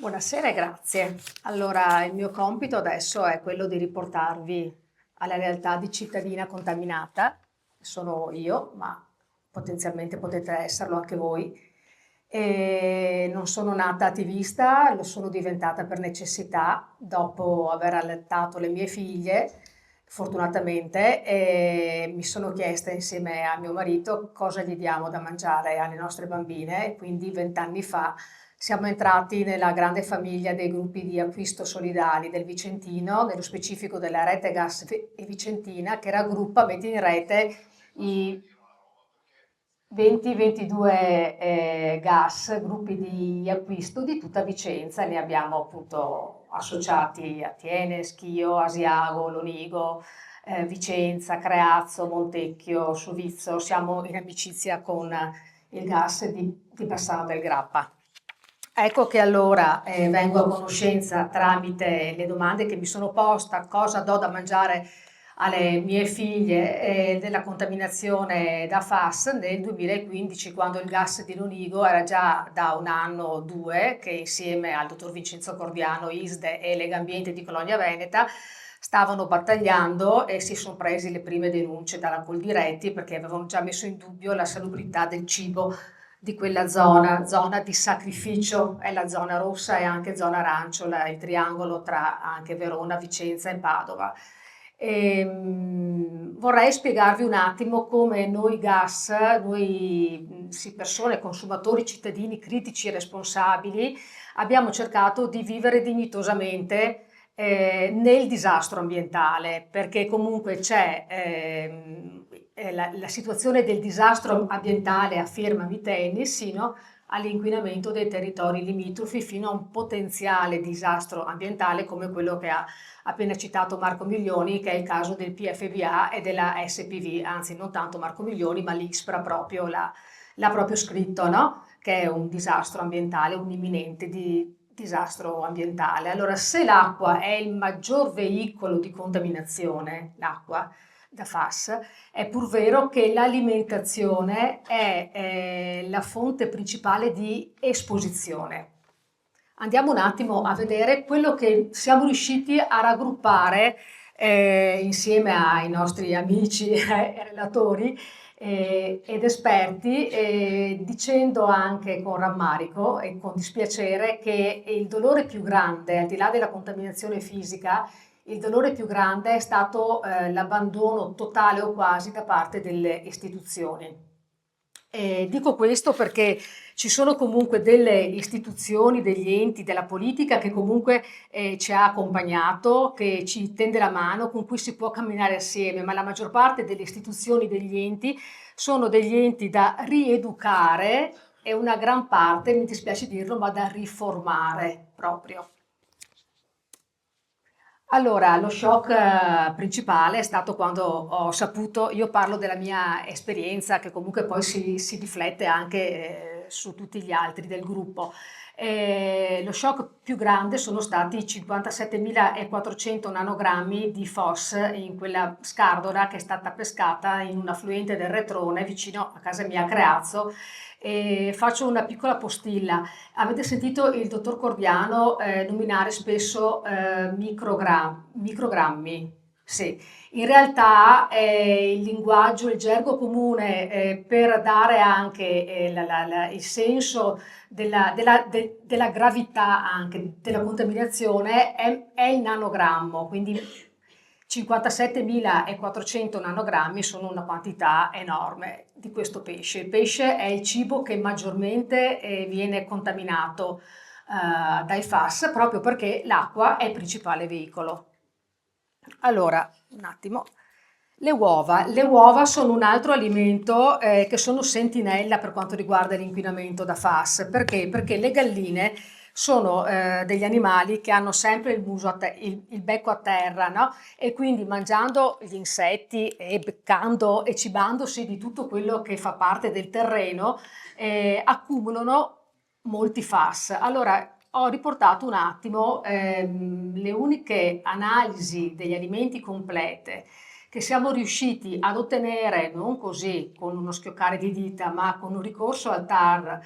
Buonasera e grazie. Allora, il mio compito adesso è quello di riportarvi alla realtà di cittadina contaminata. Sono io, ma potenzialmente potete esserlo anche voi. E non sono nata attivista, lo sono diventata per necessità dopo aver allattato le mie figlie, fortunatamente, e mi sono chiesta insieme a mio marito cosa gli diamo da mangiare alle nostre bambine. E quindi 20 anni fa siamo entrati nella grande famiglia dei gruppi di acquisto solidali del Vicentino, nello specifico della Rete Gas e Vicentina, che raggruppa, mette in rete i 20-22 gas, gruppi di acquisto di tutta Vicenza. Ne abbiamo appunto associati a Tiene, Schio, Asiago, Lonigo, Vicenza, Creazzo, Montecchio, Suvizzo. Siamo in amicizia con il gas di Bassano del Grappa. Ecco che allora vengo a conoscenza tramite le domande che mi sono posta, cosa do da mangiare alle mie figlie, della contaminazione da FAS nel 2015, quando il gas di Lonigo era già da un anno o due, che insieme al dottor Vincenzo Cordiano, ISDE e Legambiente di Colonia Veneta stavano battagliando e si sono presi le prime denunce dalla Coldiretti perché avevano già messo in dubbio la salubrità del cibo di quella zona di sacrificio. È la zona rossa e anche zona arancio, il triangolo tra anche Verona, Vicenza e Padova. Vorrei spiegarvi un attimo come noi gas, noi sì, persone, consumatori, cittadini critici e responsabili, abbiamo cercato di vivere dignitosamente nel disastro ambientale, perché comunque c'è la situazione del disastro ambientale, afferma Vitelli, sino all'inquinamento dei territori limitrofi, fino a un potenziale disastro ambientale come quello che ha appena citato Marco Miglioni, che è il caso del PFBA e della SPV, anzi non tanto Marco Miglioni, ma l'ISPRA proprio l'ha proprio scritto, no? Che è un disastro ambientale, un imminente disastro ambientale. Allora, se l'acqua è il maggior veicolo di contaminazione, l'acqua da FAS, è pur vero che l'alimentazione è la fonte principale di esposizione. Andiamo un attimo a vedere quello che siamo riusciti a raggruppare insieme ai nostri amici e relatori ed esperti, dicendo anche con rammarico e con dispiacere che il dolore più grande, al di là della contaminazione fisica, il dolore più grande è stato l'abbandono totale o quasi da parte delle istituzioni. Dico questo perché ci sono comunque delle istituzioni, degli enti, della politica che comunque ci ha accompagnato, che ci tende la mano, con cui si può camminare assieme, ma la maggior parte delle istituzioni, degli enti, sono degli enti da rieducare e una gran parte, mi dispiace dirlo, ma da riformare proprio. Allora, lo shock principale è stato quando ho saputo, io parlo della mia esperienza che comunque poi si riflette anche su tutti gli altri del gruppo. Lo shock più grande sono stati i 57.400 nanogrammi di FOS in quella scardola che è stata pescata in un affluente del Retrone vicino a casa mia a Creazzo. E faccio una piccola postilla. Avete sentito il dottor Cordiano nominare spesso microgrammi? Sì, in realtà il linguaggio, il gergo comune per dare anche il senso della gravità anche della contaminazione è il nanogrammo, quindi 57.400 nanogrammi sono una quantità enorme di questo pesce. Il pesce è il cibo che maggiormente viene contaminato dai FAS proprio perché l'acqua è il principale veicolo. Allora, un attimo. Le uova sono un altro alimento che sono sentinella per quanto riguarda l'inquinamento da FAS. Perché? Perché le galline sono degli animali che hanno sempre il muso il becco a terra, no? E quindi mangiando gli insetti e beccando e cibandosi di tutto quello che fa parte del terreno, accumulano molti FAS. Allora, ho riportato un attimo le uniche analisi degli alimenti complete che siamo riusciti ad ottenere, non così con uno schioccare di dita, ma con un ricorso al TAR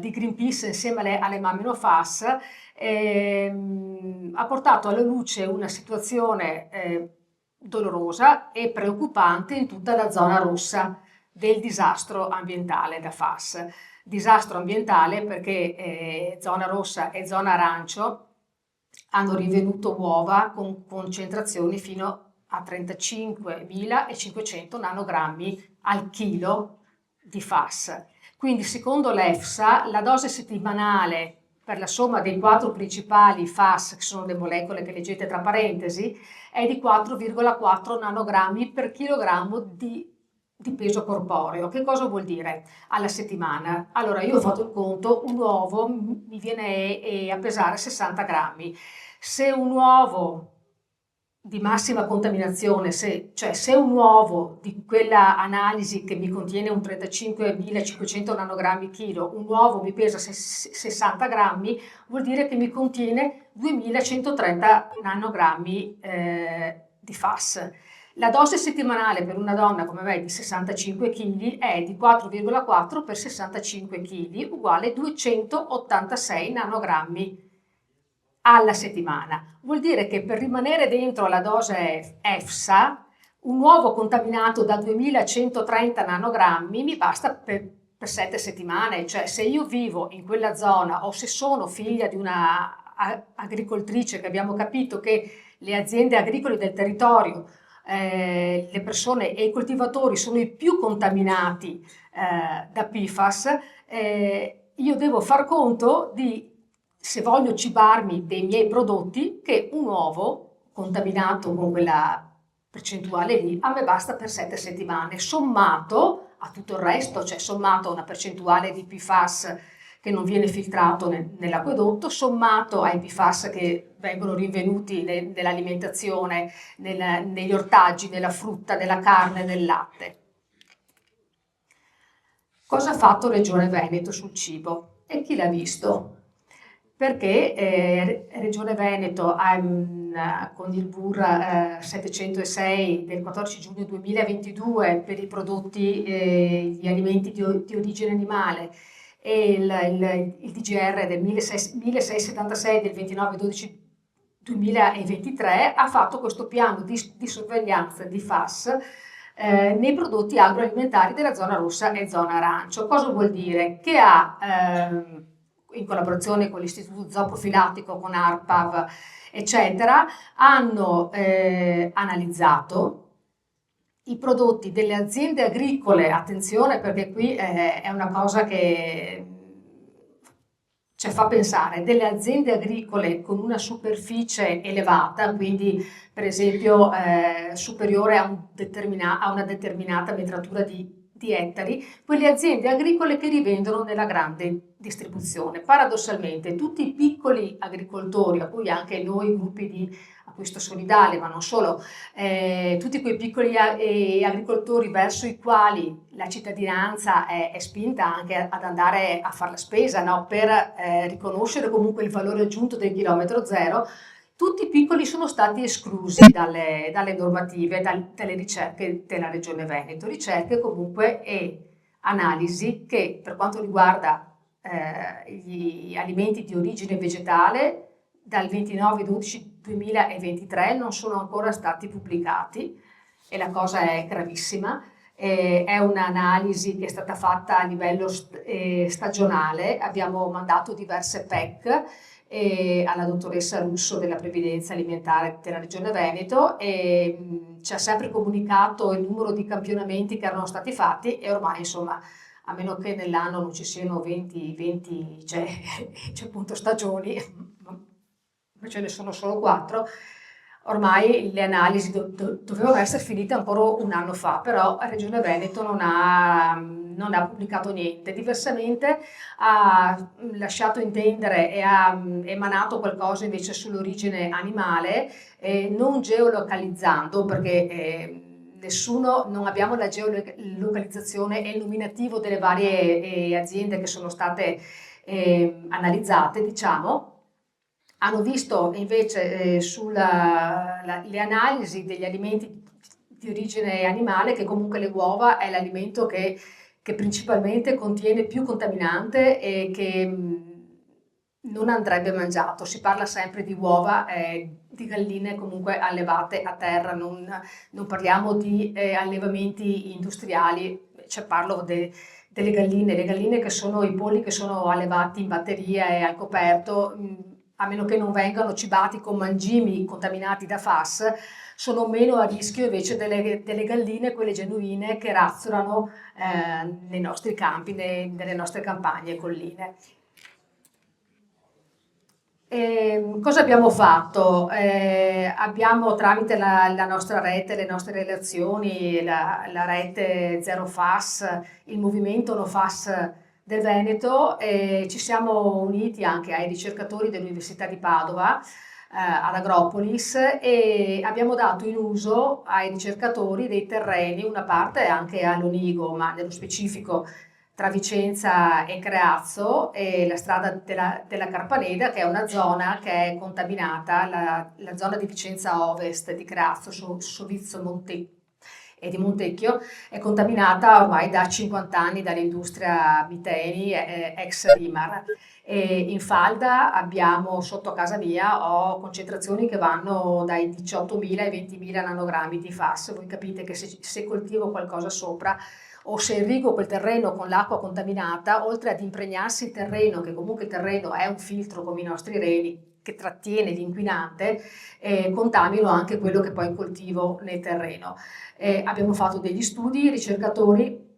di Greenpeace insieme alle Mamme No Fas, ha portato alla luce una situazione dolorosa e preoccupante in tutta la zona rossa del disastro ambientale da FAS. Disastro ambientale perché zona rossa e zona arancio hanno rinvenuto uova con concentrazioni fino a 35.500 nanogrammi al chilo di FAS. Quindi, secondo l'EFSA, la dose settimanale per la somma dei 4 principali FAS, che sono le molecole che leggete tra parentesi, è di 4,4 nanogrammi per chilogrammo di peso corporeo. Che cosa vuol dire alla settimana? Allora, io ho fatto il conto, un uovo mi viene a pesare 60 grammi. Se un uovo di massima contaminazione, cioè se un uovo di quella analisi che mi contiene un 35.500 nanogrammi chilo, un uovo mi pesa 60 grammi, vuol dire che mi contiene 2.130 nanogrammi di FAS. La dose settimanale per una donna come me di 65 kg è di 4,4 per 65 kg uguale 286 nanogrammi alla settimana. Vuol dire che per rimanere dentro la dose EFSA, un uovo contaminato da 2130 nanogrammi mi basta per 7 settimane. Cioè, se io vivo in quella zona o se sono figlia di una agricoltrice, che abbiamo capito che le aziende agricole del territorio, le persone e i coltivatori sono i più contaminati da PFAS, io devo far conto di, se voglio cibarmi dei miei prodotti, che un uovo contaminato con quella percentuale lì a me basta per 7 settimane, sommato a tutto il resto, cioè sommato a una percentuale di PFAS che non viene filtrato nell'acquedotto, sommato ai PFAS che vengono rinvenuti nell'alimentazione, negli ortaggi, nella frutta, nella carne, nel latte. Cosa ha fatto Regione Veneto sul cibo? E chi l'ha visto? Perché Regione Veneto con il BUR 706 del 14 giugno 2022 per i prodotti, gli alimenti di origine animale e il DGR del 1676 del 29/12/2023 ha fatto questo piano di sorveglianza di FAS nei prodotti agroalimentari della zona rossa e zona arancio. Cosa vuol dire? Che ha, in collaborazione con l'Istituto Zooprofilattico, con ARPAV, eccetera, hanno analizzato i prodotti delle aziende agricole, attenzione perché qui è una cosa che fa pensare, delle aziende agricole con una superficie elevata, quindi per esempio superiore a una determinata metratura di ettari, quelle aziende agricole che rivendono nella grande distribuzione. Paradossalmente tutti i piccoli agricoltori, a cui anche noi gruppi di acquisto solidale, ma non solo, tutti quei piccoli agricoltori verso i quali la cittadinanza è spinta anche ad andare a fare la spesa, no? Per riconoscere comunque il valore aggiunto del chilometro zero, tutti i piccoli sono stati esclusi dalle normative, dalle ricerche della Regione Veneto, ricerche comunque e analisi che per quanto riguarda gli alimenti di origine vegetale dal 29/12/2023 non sono ancora stati pubblicati e la cosa è gravissima. È un'analisi che è stata fatta a livello stagionale, abbiamo mandato diverse PEC alla dottoressa Russo della Previdenza Alimentare della Regione Veneto e ci ha sempre comunicato il numero di campionamenti che erano stati fatti e ormai insomma a meno che nell'anno non ci siano 20 c'è appunto stagioni, ma ce ne sono solo 4, ormai le analisi dovevano essere finite ancora un anno fa, però la Regione Veneto non ha pubblicato niente, diversamente ha lasciato intendere e ha emanato qualcosa invece sull'origine animale, non geolocalizzando perché non abbiamo la geolocalizzazione e il nominativo delle varie aziende che sono state analizzate, diciamo. Hanno visto invece le analisi degli alimenti di origine animale, che comunque le uova è l'alimento che principalmente contiene più contaminante e che non andrebbe mangiato. Si parla sempre di uova di galline comunque allevate a terra, non parliamo di allevamenti industriali, cioè parlo delle galline, le galline che sono i polli che sono allevati in batteria e al coperto, a meno che non vengano cibati con mangimi contaminati da FAS, sono meno a rischio invece delle galline, quelle genuine che razzolano nei nostri campi, nelle nostre campagne e colline. Cosa abbiamo fatto? Abbiamo tramite la nostra rete, le nostre relazioni, la rete Zero FAS, il movimento No FAS del Veneto, ci siamo uniti anche ai ricercatori dell'Università di Padova, ad Agropolis, e abbiamo dato in uso ai ricercatori dei terreni, una parte anche all'Onigo, ma nello specifico tra Vicenza e Creazzo, e la strada della Carpaneda, che è una zona che è contaminata, la zona di Vicenza Ovest, di Creazzo, Sovizzo e di Montecchio, è contaminata ormai da 50 anni dall'industria Miteni, ex Rimar. E in falda abbiamo, sotto casa mia, ho concentrazioni che vanno dai 18.000 ai 20.000 nanogrammi di FAS. Voi capite che se coltivo qualcosa sopra, o se irrigo quel terreno con l'acqua contaminata, oltre ad impregnarsi il terreno, che comunque il terreno è un filtro come i nostri reni, che trattiene l'inquinante, contamino anche quello che poi coltivo nel terreno. Abbiamo fatto degli studi, i ricercatori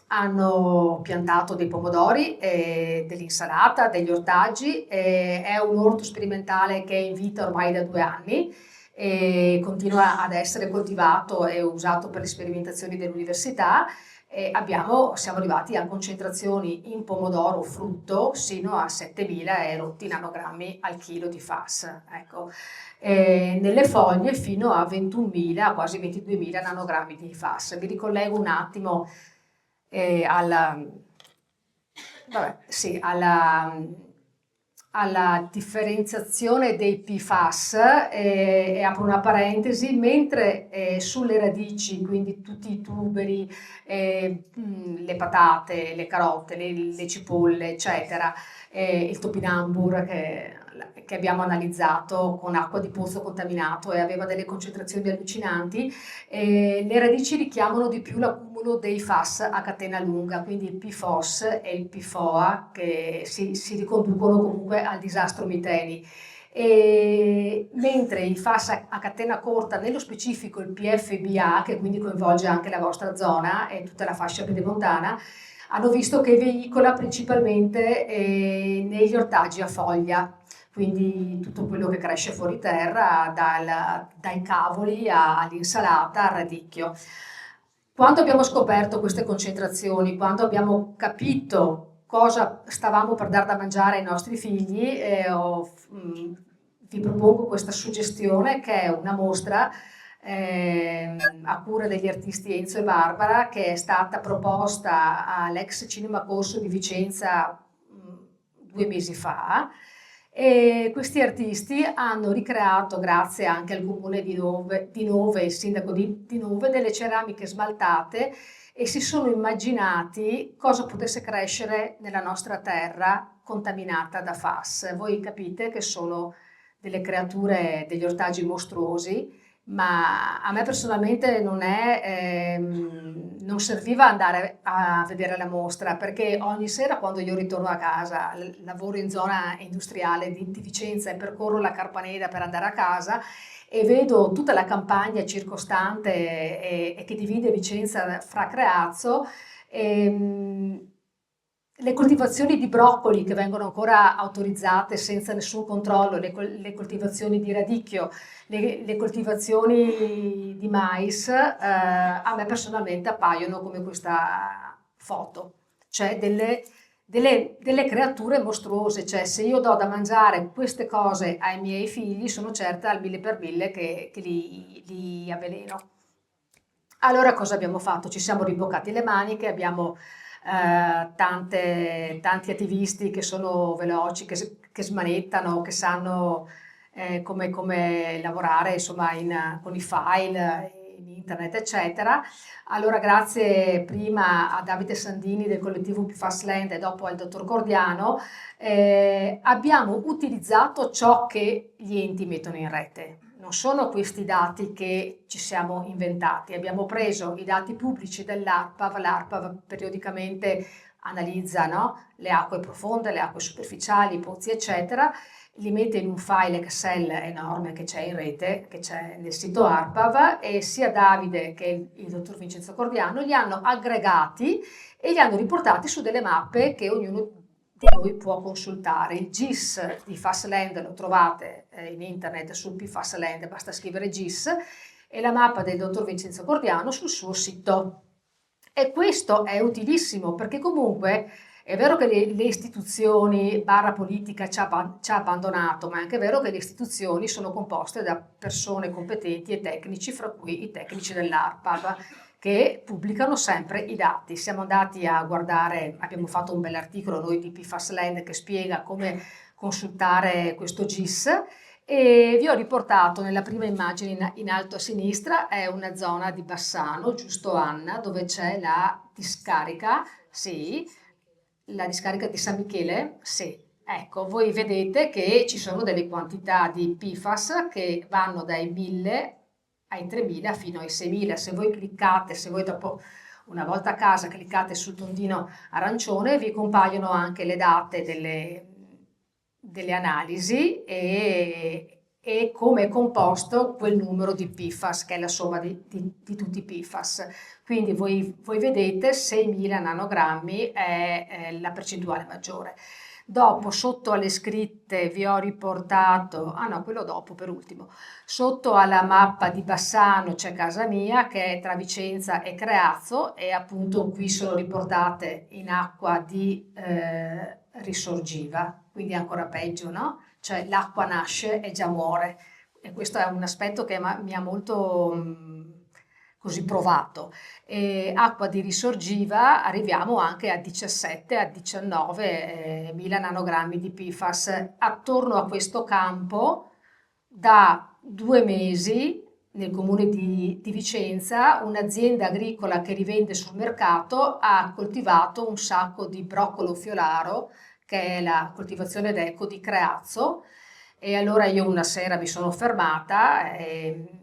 hanno piantato dei pomodori, dell'insalata, degli ortaggi, è un orto sperimentale che è in vita ormai da 2 anni e continua ad essere coltivato e usato per le sperimentazioni dell'università. Siamo arrivati a concentrazioni in pomodoro frutto sino a 7.000 e rotti nanogrammi al chilo di FAS, ecco. Nelle foglie fino a 21.000, quasi 22.000 nanogrammi di FAS. Vi ricollego un attimo alla, vabbè, sì, alla differenziazione dei PFAS, e apro una parentesi, mentre sulle radici, quindi tutti i tuberi, le patate, le carote, le cipolle, eccetera, il topinambur che abbiamo analizzato con acqua di pozzo contaminato e aveva delle concentrazioni allucinanti, le radici richiamano di più l'accumulo dei FAS a catena lunga, quindi il PFOS e il PFOA, che si riconducono comunque al disastro Miteni. Mentre i FAS a catena corta, nello specifico il PFBA, che quindi coinvolge anche la vostra zona e tutta la fascia pedemontana, hanno visto che veicola principalmente negli ortaggi a foglia, quindi tutto quello che cresce fuori terra, dai cavoli all'insalata, al radicchio. Quando abbiamo scoperto queste concentrazioni, quando abbiamo capito cosa stavamo per dar da mangiare ai nostri figli, vi propongo questa suggestione, che è una mostra a cura degli artisti Enzo e Barbara, che è stata proposta all'ex Cinema Corso di Vicenza 2 mesi fa. E questi artisti hanno ricreato, grazie anche al comune di Nove, il sindaco di Nove, delle ceramiche smaltate, e si sono immaginati cosa potesse crescere nella nostra terra contaminata da FAS. Voi capite che sono delle creature, degli ortaggi mostruosi, ma a me personalmente non serviva andare a vedere la mostra, perché ogni sera quando io ritorno a casa, lavoro in zona industriale di Vicenza e percorro la Carpaneda per andare a casa e vedo tutta la campagna circostante e che divide Vicenza fra Creazzo. Le coltivazioni di broccoli che vengono ancora autorizzate senza nessun controllo, le coltivazioni di radicchio, le coltivazioni di mais, a me personalmente appaiono come questa foto, cioè delle creature mostruose. Cioè, se io do da mangiare queste cose ai miei figli, sono certa al 1000 per 1000 che li avveleno. Allora cosa abbiamo fatto? Ci siamo riboccati le maniche, abbiamo tanti attivisti che sono veloci, che smanettano, che sanno come lavorare insomma con i file in internet, eccetera. Allora, grazie prima a Davide Sandini del collettivo PFAS Land e dopo al dottor Gordiano, abbiamo utilizzato ciò che gli enti mettono in rete. Non sono questi dati che ci siamo inventati, abbiamo preso i dati pubblici dell'ARPAV, l'ARPAV periodicamente analizza, no, le acque profonde, le acque superficiali, i pozzi, eccetera, li mette in un file Excel enorme che c'è in rete, che c'è nel sito ARPAV, e sia Davide che il dottor Vincenzo Cordiano li hanno aggregati e li hanno riportati su delle mappe che ognuno di noi può consultare. Il GIS di FASLand lo trovate in internet sul PFASLand, basta scrivere GIS, e la mappa del dottor Vincenzo Cordiano sul suo sito. E questo è utilissimo perché comunque è vero che le istituzioni barra politica ci ha abbandonato, ma è anche vero che le istituzioni sono composte da persone competenti e tecnici, fra cui i tecnici dell'ARPAV, che pubblicano sempre i dati. Siamo andati a guardare, abbiamo fatto un bell'articolo noi di PFASLand che spiega come consultare questo GIS, e vi ho riportato nella prima immagine in alto a sinistra, è una zona di Bassano, giusto Anna, dove c'è la discarica, sì, la discarica di San Michele, sì. Ecco, voi vedete che ci sono delle quantità di PFAS che vanno dai 1000 ai 3000 fino ai 6000. Se voi cliccate, se voi dopo una volta a casa cliccate sul tondino arancione, vi compaiono anche le date delle analisi e come è composto quel numero di PFAS, che è la somma di tutti i PFAS. Quindi voi vedete 6.000 nanogrammi è la percentuale maggiore. Dopo, sotto alle scritte, vi ho riportato, ah no, quello dopo per ultimo, sotto alla mappa di Bassano c'è casa mia, che è tra Vicenza e Creazzo, e appunto qui sono riportate in acqua di risorgiva, quindi ancora peggio, no? Cioè l'acqua nasce e già muore, e questo è un aspetto che mi ha molto così provato. Acqua di risorgiva arriviamo anche a 17, a 19 mila nanogrammi di PFAS. Attorno a questo campo da 2 mesi nel comune di Vicenza un'azienda agricola che rivende sul mercato ha coltivato un sacco di broccolo fiolaro, che è la coltivazione d'eco di Creazzo, e allora io una sera mi sono fermata e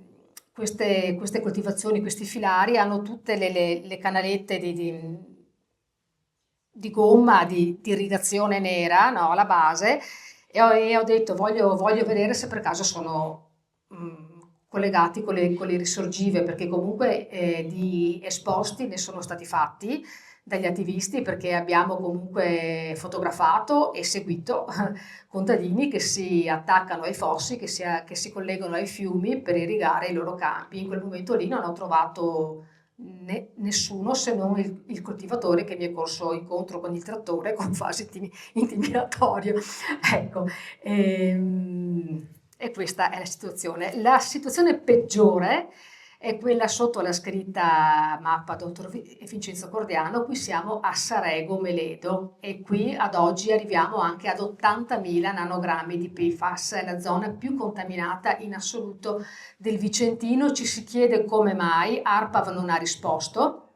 queste coltivazioni, questi filari hanno tutte le canalette di gomma di irrigazione nera, no, alla base, e ho detto voglio vedere se per caso sono collegati con le risorgive, perché comunque di esposti ne sono stati fatti dagli attivisti, perché abbiamo comunque fotografato e seguito contadini che si attaccano ai fossi, che si collegano ai fiumi per irrigare i loro campi. In quel momento lì non ho trovato nessuno, se non il coltivatore che mi è corso incontro con il trattore con quasi intimidatorio. Ecco, e questa è la situazione. La situazione peggiore è quella sotto la scritta mappa dottor Vincenzo Cordiano. Qui siamo a Sarego Meledo e qui ad oggi arriviamo anche ad 80.000 nanogrammi di PFAS, è la zona più contaminata in assoluto del Vicentino. Ci si chiede come mai, ARPAV non ha risposto,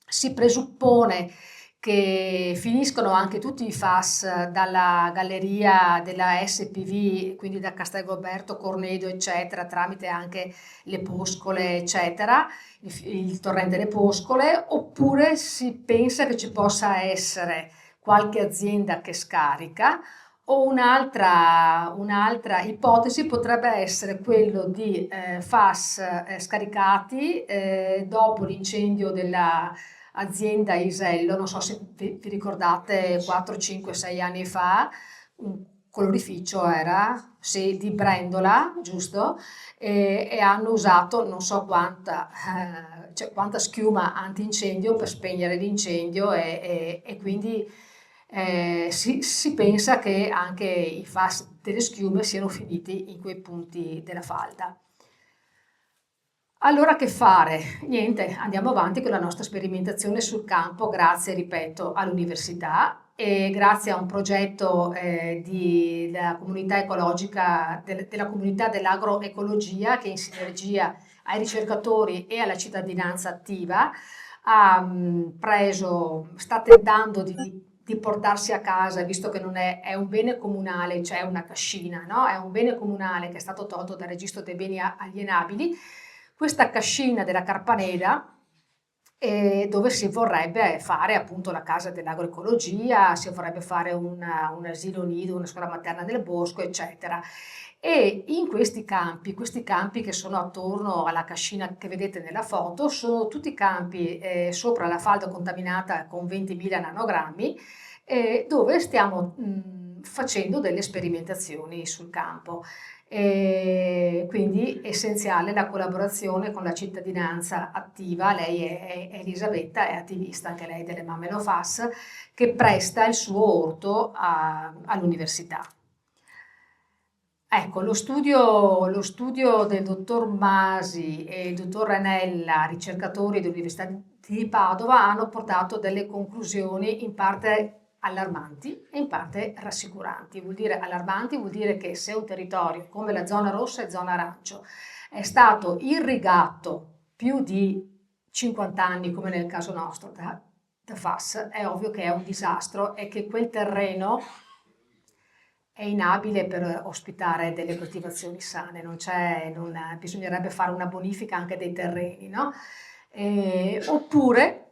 si presuppone che finiscono anche tutti i FAS dalla galleria della SPV, quindi da Castelgoberto, Cornedo, eccetera, tramite anche le Poscole, eccetera, il torrente Le Poscole, oppure si pensa che ci possa essere qualche azienda che scarica, o un'altra ipotesi potrebbe essere quello di FAS scaricati dopo l'incendio della azienda Isello, non so se vi ricordate 4, 5, 6 anni fa, un colorificio era, sì, di Brendola, giusto? E hanno usato non so quanta schiuma antincendio per spegnere l'incendio e quindi si pensa che anche i fast delle schiume siano finiti in quei punti della falda. Allora che fare? Niente, andiamo avanti con la nostra sperimentazione sul campo, grazie, ripeto, all'università e grazie a un progetto della comunità ecologica, della comunità dell'agroecologia, che in sinergia ai ricercatori e alla cittadinanza attiva, sta tentando di portarsi a casa, visto che non è un bene comunale, cioè una cascina, no? È un bene comunale che è stato tolto dal registro dei beni alienabili, questa cascina della Carpaneda, dove si vorrebbe fare appunto la casa dell'agroecologia, si vorrebbe fare un asilo nido, una scuola materna del bosco, eccetera. E in questi campi che sono attorno alla cascina che vedete nella foto, sono tutti campi sopra la falda contaminata con 20.000 nanogrammi, dove stiamo facendo delle sperimentazioni sul campo. Quindi essenziale la collaborazione con la cittadinanza attiva. Lei è Elisabetta, è attivista anche lei delle Mamme No Fas, che presta il suo orto all'università. Ecco, lo studio del dottor Masi e il dottor Ranella, ricercatori dell'Università di Padova, hanno portato delle conclusioni in parte allarmanti e in parte rassicuranti. Vuol dire allarmanti, vuol dire che se un territorio come la zona rossa e zona arancio è stato irrigato più di 50 anni, come nel caso nostro, da FAS, è ovvio che è un disastro e che quel terreno è inabile per ospitare delle coltivazioni sane, bisognerebbe fare una bonifica anche dei terreni, no? Oppure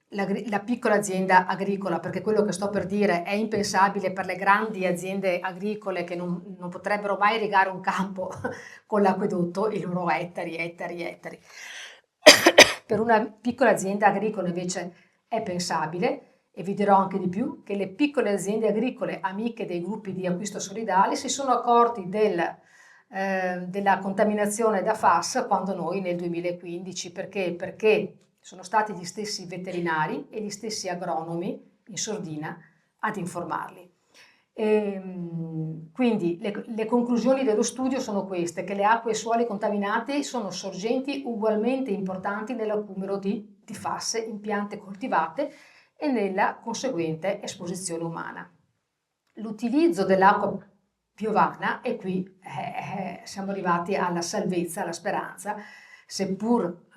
la piccola azienda agricola, perché quello che sto per dire è impensabile per le grandi aziende agricole che non potrebbero mai irrigare un campo con l'acquedotto, i loro ettari, ettari, ettari. Per una piccola azienda agricola invece è pensabile, e vi dirò anche di più, che le piccole aziende agricole amiche dei gruppi di acquisto solidale si sono accorti della contaminazione da FAS quando noi nel 2015, perché sono stati gli stessi veterinari e gli stessi agronomi in sordina ad informarli. Quindi le conclusioni dello studio sono queste, che le acque e i suoli contaminati sono sorgenti ugualmente importanti nell'accumulo di FAS in piante coltivate e nella conseguente esposizione umana. L'utilizzo dell'acqua piovana, e qui siamo arrivati alla salvezza, alla speranza, seppur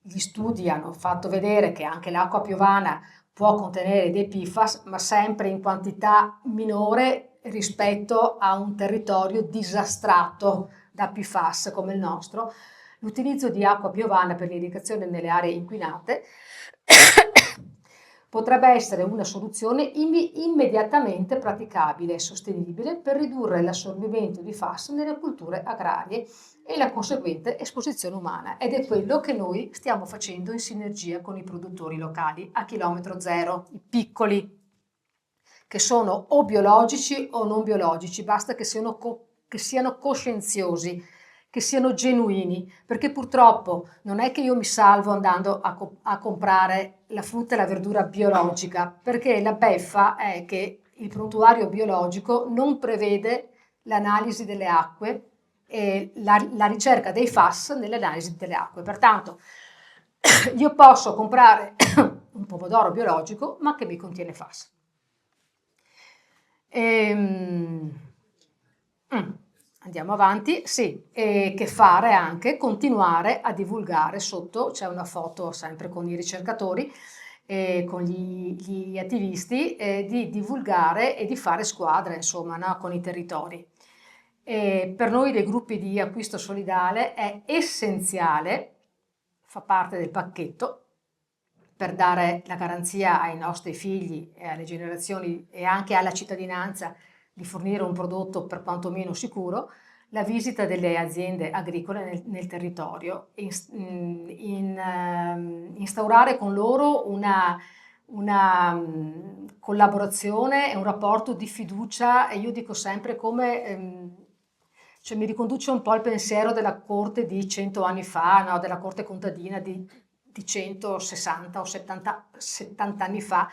gli studi hanno fatto vedere che anche l'acqua piovana può contenere dei PFAS, ma sempre in quantità minore rispetto a un territorio disastrato da PFAS come il nostro. L'utilizzo di acqua piovana per l'irrigazione nelle aree inquinate potrebbe essere una soluzione immediatamente praticabile e sostenibile per ridurre l'assorbimento di FAS nelle culture agrarie e la conseguente esposizione umana, ed è quello che noi stiamo facendo in sinergia con i produttori locali a chilometro zero, i piccoli, che sono o biologici o non biologici, basta che siano coscienziosi, che siano genuini, perché purtroppo non è che io mi salvo andando a comprare la frutta e la verdura biologica, perché la beffa è che il prontuario biologico non prevede l'analisi delle acque e la ricerca dei FAS nell'analisi delle acque. Pertanto io posso comprare un pomodoro biologico ma che mi contiene FAS. Andiamo avanti, sì, e che fare anche, continuare a divulgare sotto, c'è una foto sempre con i ricercatori, con gli attivisti, di divulgare e di fare squadra, insomma, no, con i territori. Per noi dei gruppi di acquisto solidale è essenziale, fa parte del pacchetto, per dare la garanzia ai nostri figli e alle generazioni e anche alla cittadinanza di fornire un prodotto per quanto meno sicuro, la visita delle aziende agricole nel territorio, instaurare con loro una collaborazione e un rapporto di fiducia, e io dico sempre come cioè mi riconduce un po' al pensiero della corte di 100 anni fa, no? Della corte contadina di 160 o 70 anni fa,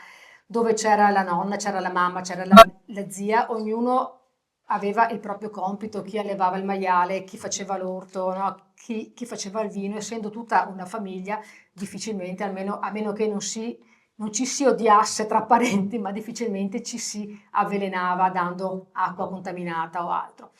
dove c'era la nonna, c'era la mamma, c'era la zia, ognuno aveva il proprio compito, chi allevava il maiale, chi faceva l'orto, no? chi faceva il vino, essendo tutta una famiglia, difficilmente, a meno che non ci si odiasse tra parenti, ma difficilmente ci si avvelenava dando acqua contaminata o altro.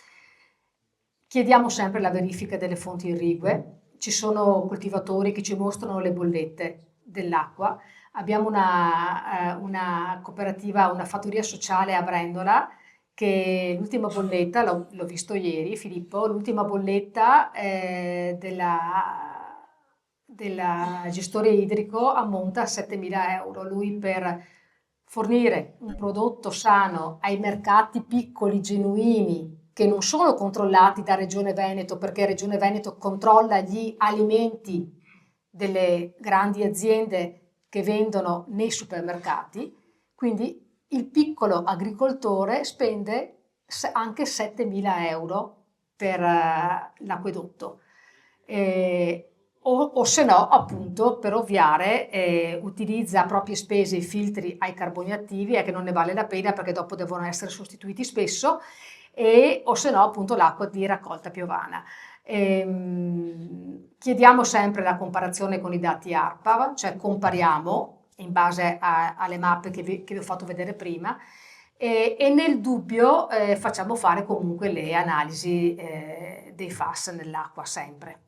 Chiediamo sempre la verifica delle fonti irrigue. Ci sono coltivatori che ci mostrano le bollette dell'acqua. Abbiamo una cooperativa, una fattoria sociale a Brendola che l'ultima bolletta, l'ho visto ieri, Filippo, l'ultima bolletta della gestore idrico ammonta a 7.000 euro. Lui per fornire un prodotto sano ai mercati piccoli, genuini, che non sono controllati da Regione Veneto, perché Regione Veneto controlla gli alimenti delle grandi aziende che vendono nei supermercati, quindi il piccolo agricoltore spende anche 7.000 euro per l'acquedotto. O se no, appunto, per ovviare, utilizza a proprie spese i filtri ai carboni attivi, che non ne vale la pena perché dopo devono essere sostituiti spesso, o se no, appunto, l'acqua di raccolta piovana. Chiediamo sempre la comparazione con i dati ARPA, cioè compariamo in base alle mappe che vi ho fatto vedere prima e nel dubbio facciamo fare comunque le analisi dei FAS nell'acqua sempre.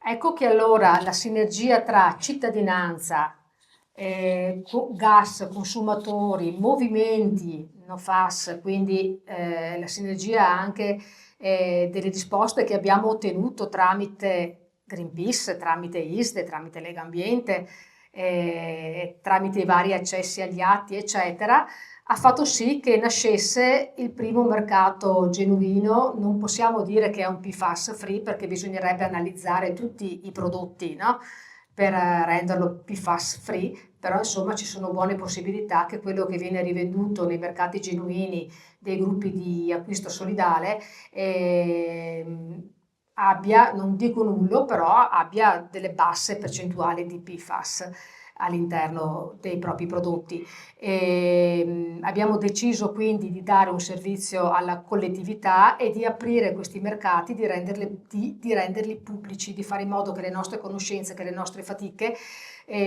Ecco che allora la sinergia tra cittadinanza, gas, consumatori, movimenti, no FAS, quindi la sinergia anche delle risposte che abbiamo ottenuto tramite Greenpeace, tramite ISDE, tramite Legambiente, tramite i vari accessi agli atti, eccetera, ha fatto sì che nascesse il primo mercato genuino. Non possiamo dire che è un PFAS free perché bisognerebbe analizzare tutti i prodotti, no? Per renderlo PFAS free, però insomma ci sono buone possibilità che quello che viene rivenduto nei mercati genuini dei gruppi di acquisto solidale abbia, non dico nullo, però abbia delle basse percentuali di PFAS all'interno dei propri prodotti. Abbiamo deciso quindi di dare un servizio alla collettività e di aprire questi mercati, di renderli pubblici, di fare in modo che le nostre conoscenze, che le nostre fatiche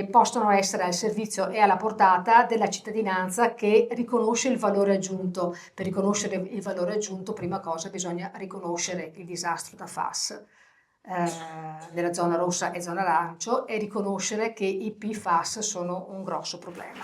possono essere al servizio e alla portata della cittadinanza che riconosce il valore aggiunto. Per riconoscere il valore aggiunto, prima cosa bisogna riconoscere il disastro da FAS nella zona rossa e zona arancio e riconoscere che i PFAS sono un grosso problema.